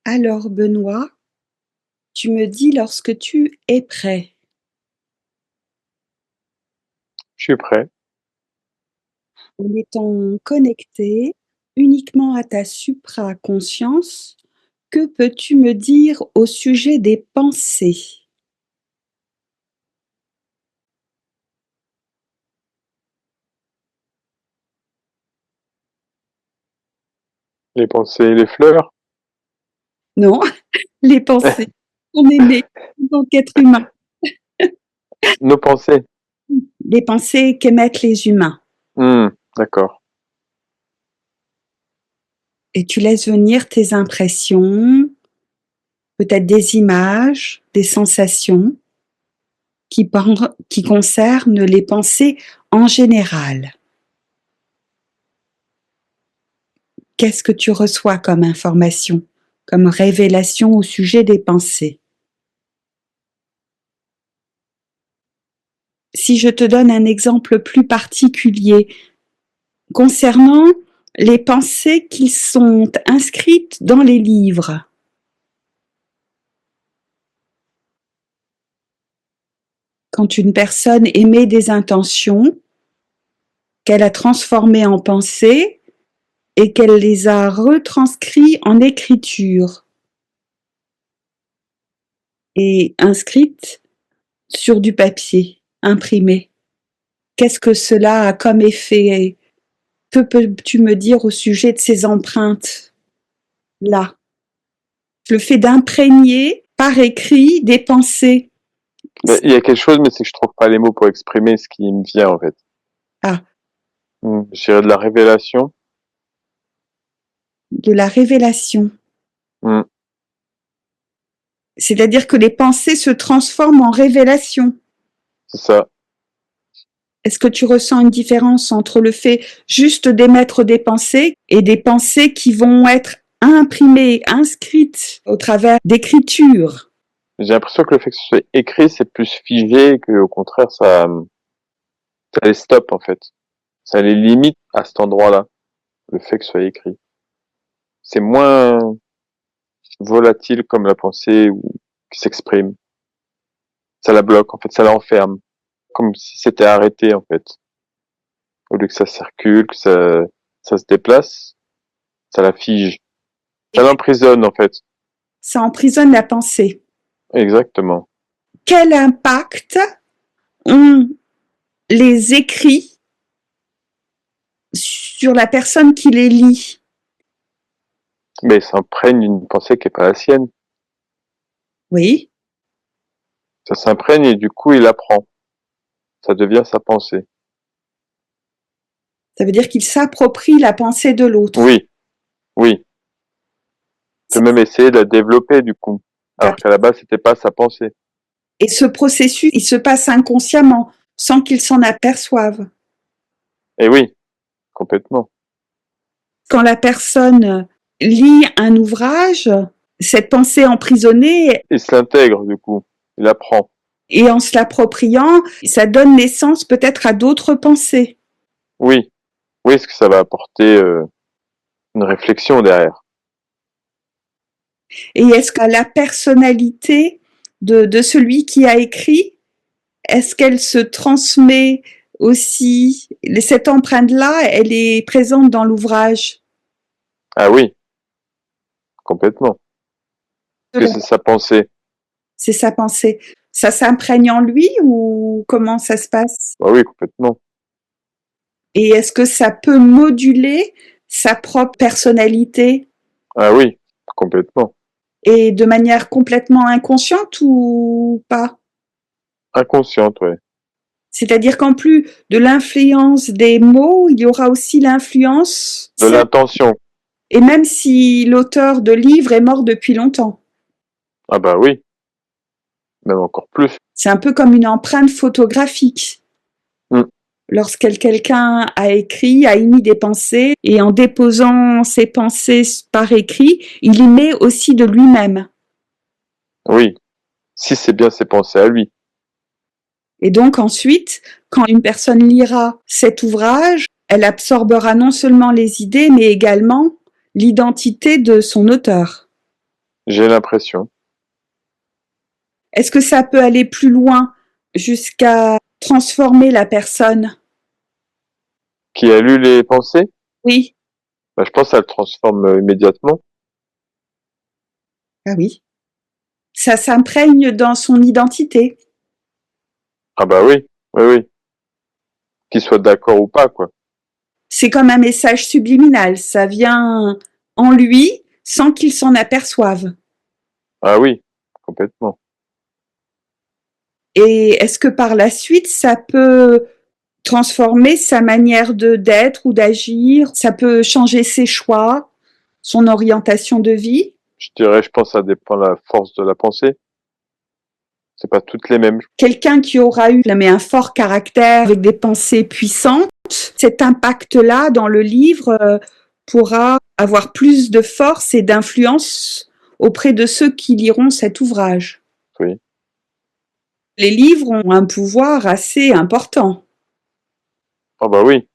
Alors Benoît, tu me dis lorsque tu es prêt. Je suis prêt. En étant connecté uniquement à ta supraconscience, que peux-tu me dire au sujet des pensées? Les pensées, les fleurs. Non, les pensées. On est né en tant qu'être humain. Nos pensées. Les pensées qu'émettent les humains. D'accord. Et tu laisses venir tes impressions, peut-être des images, des sensations qui concernent les pensées en général. Qu'est-ce que tu reçois comme information, comme révélation au sujet des pensées? Si je te donne un exemple plus particulier concernant les pensées qui sont inscrites dans les livres. Quand une personne émet des intentions qu'elle a transformées en pensées et qu'elle les a retranscrites en écriture et inscrites sur du papier, imprimé. Qu'est-ce que cela a comme effet? Que peux-tu me dire au sujet de ces empreintes-là? Le fait d'imprégner par écrit des pensées. Ben, il y a quelque chose, mais c'est que je trouve pas les mots pour exprimer ce qui me vient, en fait. Ah, Je dirais de la révélation. de la révélation. Hmm, C'est-à-dire que les pensées se transforment en révélation. c'est ça. Est-ce que tu ressens une différence entre le fait juste d'émettre des pensées et des pensées qui vont être imprimées, inscrites au travers d'écritures? J'ai l'impression que le fait que ce soit écrit, c'est plus figé, que au contraire, ça les stoppe, en fait. Ça les limite à cet endroit-là, le fait que ce soit écrit. C'est moins volatile comme la pensée ou qui s'exprime. Ça la bloque, en fait, ça l'enferme. Comme si c'était arrêté, en fait. Au lieu que ça circule, que ça se déplace, ça la fige. Ça l'emprisonne, en fait. Ça emprisonne la pensée. Exactement. Quel impact ont les écrits sur la personne qui les lit? Mais ça imprègne une pensée qui est pas la sienne. Oui, Ça s'imprègne et du coup, il apprend. Ça devient sa pensée. ça veut dire qu'il s'approprie la pensée de l'autre. Oui, oui. Il peut même essayer de la développer, du coup. Alors qu'à la base, c'était pas sa pensée. Et ce processus, il se passe inconsciemment, sans qu'il s'en aperçoive. Et oui, complètement. Quand la personne lit un ouvrage, cette pensée emprisonnée, Il se l'intègre, du coup. Il apprend. et en se l'appropriant, ça donne naissance peut-être à d'autres pensées. Oui. Oui, parce que ça va apporter une réflexion derrière. Et est-ce que la personnalité de celui qui a écrit, est-ce qu'elle se transmet aussi, cette empreinte-là, elle est présente dans l'ouvrage? Ah oui, complètement. Parce que c'est sa pensée. C'est sa pensée. Ça s'imprègne en lui ou comment ça se passe? Ah oui, complètement. Et est-ce que ça peut moduler sa propre personnalité Ah oui, complètement. et de manière complètement inconsciente ou pas? Inconsciente, ouais. C'est-à-dire qu'en plus de l'influence des mots, il y aura aussi l'influence, De l'intention. et même si l'auteur de livre est mort depuis longtemps. Ah bah oui, même encore plus. C'est un peu comme une empreinte photographique. Mm. Quelqu'un a écrit, a émis des pensées, et en déposant ses pensées par écrit, il y met aussi de lui-même. Oui, si c'est bien ses pensées à lui. Et donc ensuite, quand une personne lira cet ouvrage, elle absorbera non seulement les idées, mais également l'identité de son auteur. J'ai l'impression. Est-ce que ça peut aller plus loin jusqu'à transformer la personne? Qui a lu les pensées? Oui. Bah, je pense que ça le transforme immédiatement. Ah oui. Ça s'imprègne dans son identité. Ah bah oui, oui, oui. Qu'il soit d'accord ou pas, quoi. C'est comme un message subliminal. Ça vient en lui sans qu'il s'en aperçoive. Ah oui, complètement. Et est-ce que par la suite, ça peut transformer sa manière d'être ou d'agir? Ça peut changer ses choix, son orientation de vie? Je pense que ça dépend de la force de la pensée. C'est pas toutes les mêmes. Quelqu'un qui aura eu mais un fort caractère avec des pensées puissantes, cet impact-là dans le livre pourra avoir plus de force et d'influence auprès de ceux qui liront cet ouvrage. Oui. Les livres ont un pouvoir assez important. Ah bah oui.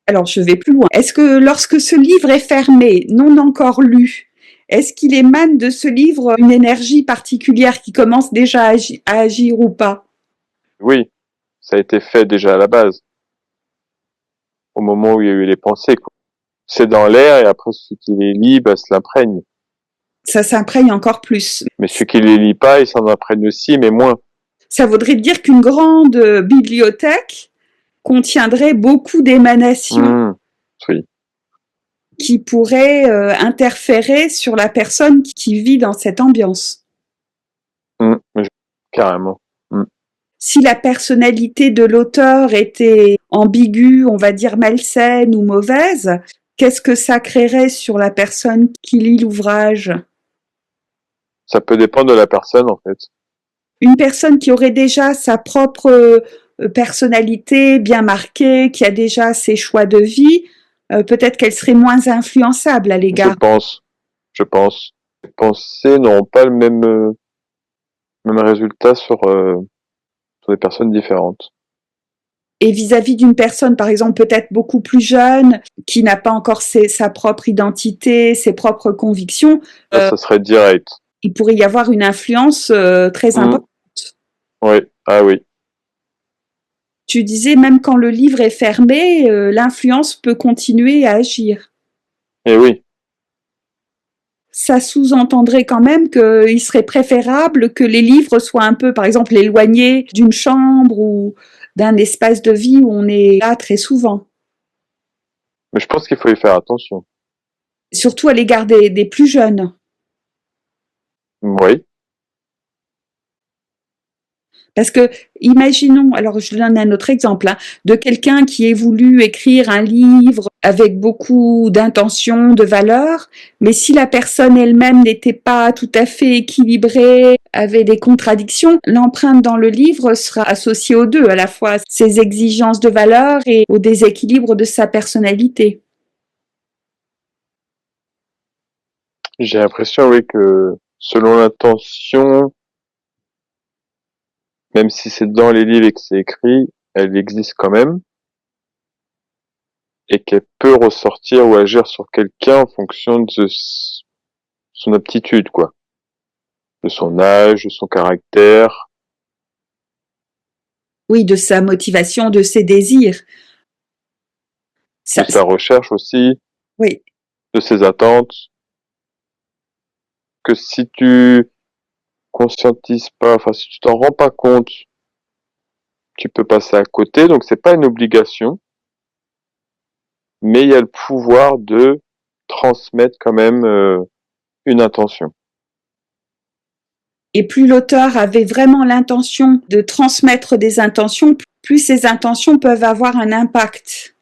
Alors, je vais plus loin. Est-ce que lorsque ce livre est fermé, non encore lu, est-ce qu'il émane de ce livre une énergie particulière qui commence déjà à agir ou pas? Oui. Ça a été fait déjà à la base. Au moment où il y a eu les pensées, quoi. C'est dans l'air et après celui qui les lit, bah, se l'imprègne. Ça s'imprègne encore plus. Mais celui qui les lit pas, il s'en imprègne aussi, mais moins. Ça voudrait dire qu'une grande bibliothèque contiendrait beaucoup d'émanations Oui. qui pourraient interférer sur la personne qui vit dans cette ambiance. Carrément. Si la personnalité de l'auteur était ambiguë, on va dire malsaine ou mauvaise, qu'est-ce que ça créerait sur la personne qui lit l'ouvrage? Ça peut dépendre de la personne, en fait. Une personne qui aurait déjà sa propre personnalité bien marquée, qui a déjà ses choix de vie, peut-être qu'elle serait moins influençable à l'égard. Je pense. Les pensées n'auront pas le même résultat sur des personnes différentes. Et vis-à-vis d'une personne, par exemple, peut-être beaucoup plus jeune, qui n'a pas encore sa propre identité, ses propres convictions, Là, ça serait direct. il pourrait y avoir une influence très importante. Oui, ah oui. Tu disais, même quand le livre est fermé, l'influence peut continuer à agir. Et oui. Ça sous-entendrait quand même qu'il serait préférable que les livres soient un peu, par exemple, éloignés d'une chambre ou d'un espace de vie où on est là très souvent. Mais je pense qu'il faut y faire attention. Surtout à l'égard des plus jeunes. Oui. Parce que, imaginons, alors je donne un autre exemple, hein, de quelqu'un qui ait voulu écrire un livre avec beaucoup d'intention, de valeur, mais si la personne elle-même n'était pas tout à fait équilibrée, avait des contradictions, l'empreinte dans le livre sera associée aux deux, à la fois ses exigences de valeur et au déséquilibre de sa personnalité. J'ai l'impression, oui, que selon l'intention, même si c'est dans les livres et que c'est écrit, elle existe quand même. Et qu'elle peut ressortir ou agir sur quelqu'un en fonction de son aptitude, quoi. De son âge, de son caractère. Oui, de sa motivation, de ses désirs. De sa recherche aussi. Oui. De ses attentes. Que si tu conscientises pas, enfin, si tu t'en rends pas compte, tu peux passer à côté. Donc, c'est pas une obligation. Mais il y a le pouvoir de transmettre quand même une intention. Et plus l'auteur avait vraiment l'intention de transmettre des intentions, plus ces intentions peuvent avoir un impact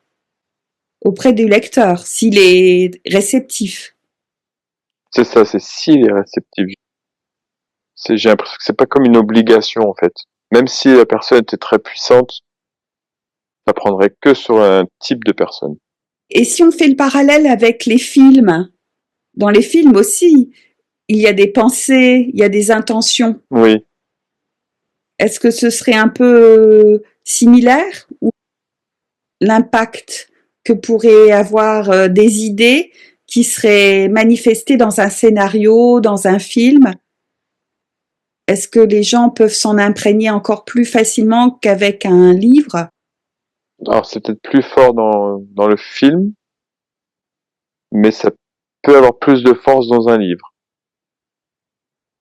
auprès du lecteur, s'il est réceptif. C'est ça, c'est s'il est réceptif. J'ai l'impression que c'est pas comme une obligation, en fait. Même si la personne était très puissante, ça prendrait que sur un type de personne. Et si on fait le parallèle avec les films, dans les films aussi, il y a des pensées, il y a des intentions. Oui. Est-ce que ce serait un peu similaire ou l'impact que pourraient avoir des idées qui serait manifesté dans un scénario, dans un film? Est-ce que les gens peuvent s'en imprégner encore plus facilement qu'avec un livre? Alors c'est peut-être plus fort dans le film, mais ça peut avoir plus de force dans un livre.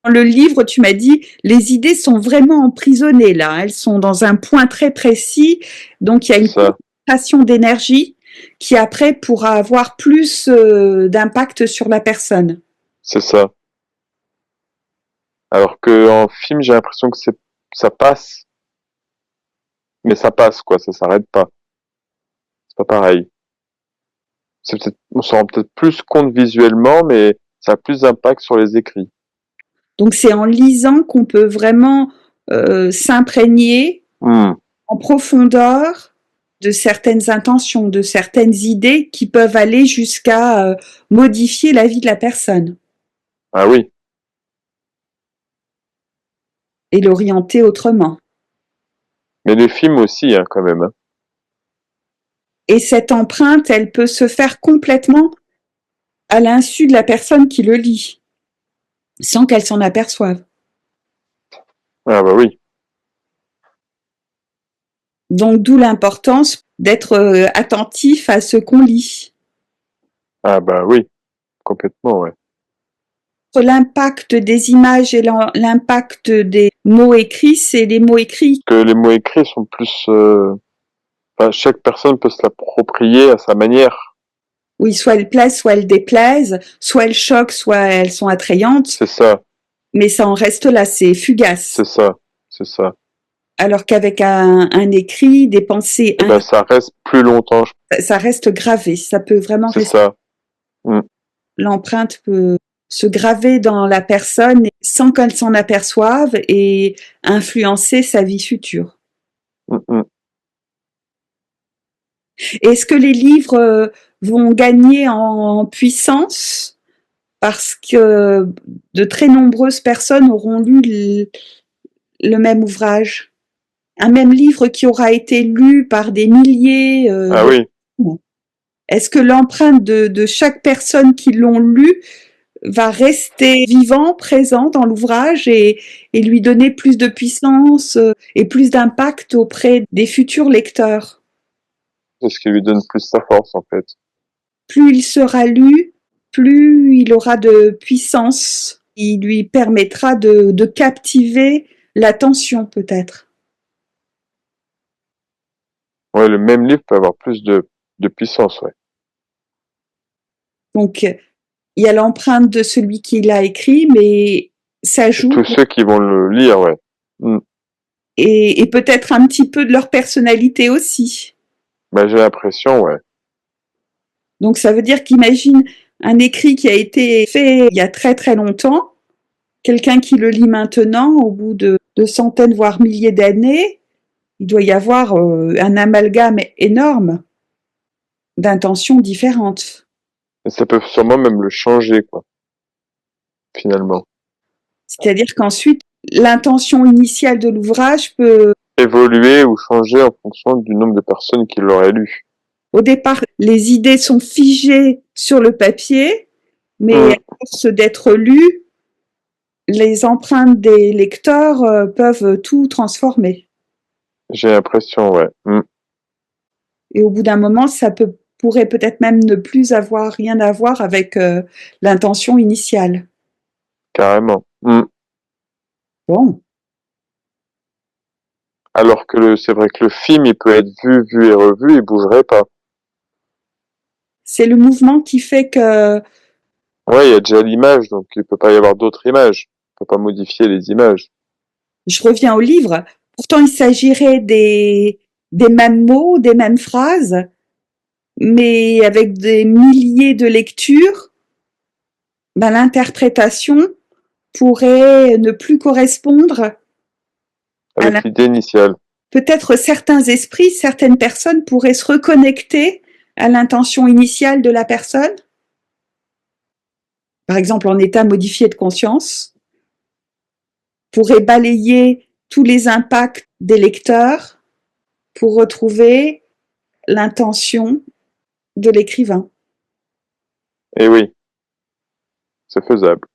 Dans le livre, tu m'as dit, les idées sont vraiment emprisonnées là. Elles sont dans un point très précis. Donc, il y a C'est une ça, concentration d'énergie qui après pourra avoir plus d'impact sur la personne. c'est ça. Alors que en film, j'ai l'impression que ça passe, mais ça passe quoi, ça s'arrête pas. C'est pas pareil. On s'en rend peut-être plus compte visuellement, mais ça a plus d'impact sur les écrits. Donc, c'est en lisant qu'on peut vraiment s'imprégner Hmm. en profondeur de certaines intentions, de certaines idées qui peuvent aller jusqu'à modifier la vie de la personne Ah oui, et l'orienter autrement. mais les films aussi, hein, quand même. Hein. Et cette empreinte, elle peut se faire complètement à l'insu de la personne qui le lit, sans qu'elle s'en aperçoive. Ah bah oui, Donc d'où l'importance d'être attentif à ce qu'on lit. ah bah oui, complètement, ouais. L'impact des images et l'impact des mots écrits, c'est les mots écrits. Que les mots écrits sont plus, enfin, chaque personne peut se l'approprier à sa manière. Oui, soit elles plaisent, soit elles déplaisent, soit elles choquent, soit elles sont attrayantes, C'est ça, mais ça en reste là, c'est fugace. c'est ça, c'est ça. Alors qu'avec un écrit, des pensées, Et ben ça reste plus longtemps, ça reste gravé, ça peut vraiment c'est rester. ça. Hmm. L'empreinte peut se graver dans la personne sans qu'elle s'en aperçoive et influencer sa vie future. Hmm, hmm. Est-ce que les livres vont gagner en puissance parce que de très nombreuses personnes auront lu le même ouvrage? Un même livre qui aura été lu par des milliers Ah de oui, personnes. Est-ce que l'empreinte de chaque personne qui l'ont lu va rester vivant, présent dans l'ouvrage et lui donner plus de puissance et plus d'impact auprès des futurs lecteurs? c'est ce qui lui donne plus sa force, en fait. Plus il sera lu, plus il aura de puissance. Il lui permettra de captiver l'attention peut-être. Ouais, le même livre peut avoir plus de puissance, ouais. Donc, il y a l'empreinte de celui qui l'a écrit, mais Et tous s'ajoute ceux qui vont le lire, ouais. Hmm. et peut-être un petit peu de leur personnalité aussi. Bah, j'ai l'impression, ouais. Donc, ça veut dire qu'imagine un écrit qui a été fait il y a très très longtemps, quelqu'un qui le lit maintenant, au bout de centaines, voire milliers d'années, il doit y avoir un amalgame énorme d'intentions différentes. Et ça peut sûrement même le changer, quoi, finalement. C'est-à-dire qu'ensuite, l'intention initiale de l'ouvrage peut, Évoluer ou changer en fonction du nombre de personnes qui l'auraient lu. au départ, les idées sont figées sur le papier, mais Hmm. à force d'être lues, les empreintes des lecteurs peuvent tout transformer. J'ai l'impression, ouais. Hmm. Et au bout d'un moment, pourrait peut-être même ne plus avoir rien à voir avec l'intention initiale. Carrément. Hmm. Bon, Alors que c'est vrai que le film, il peut être vu et revu, il bougerait pas. c'est le mouvement qui fait que Ouais, il y a déjà l'image, donc il peut pas y avoir d'autres images. On peut pas modifier les images. je reviens au livre. Pourtant, il s'agirait des mêmes mots, des mêmes phrases, mais avec des milliers de lectures, ben, l'interprétation pourrait ne plus correspondre à Avec l'idée initiale. peut-être certains esprits, certaines personnes pourraient se reconnecter à l'intention initiale de la personne, par exemple en état modifié de conscience, pourraient balayer tous les impacts des lecteurs pour retrouver l'intention de l'écrivain. Et oui, c'est faisable.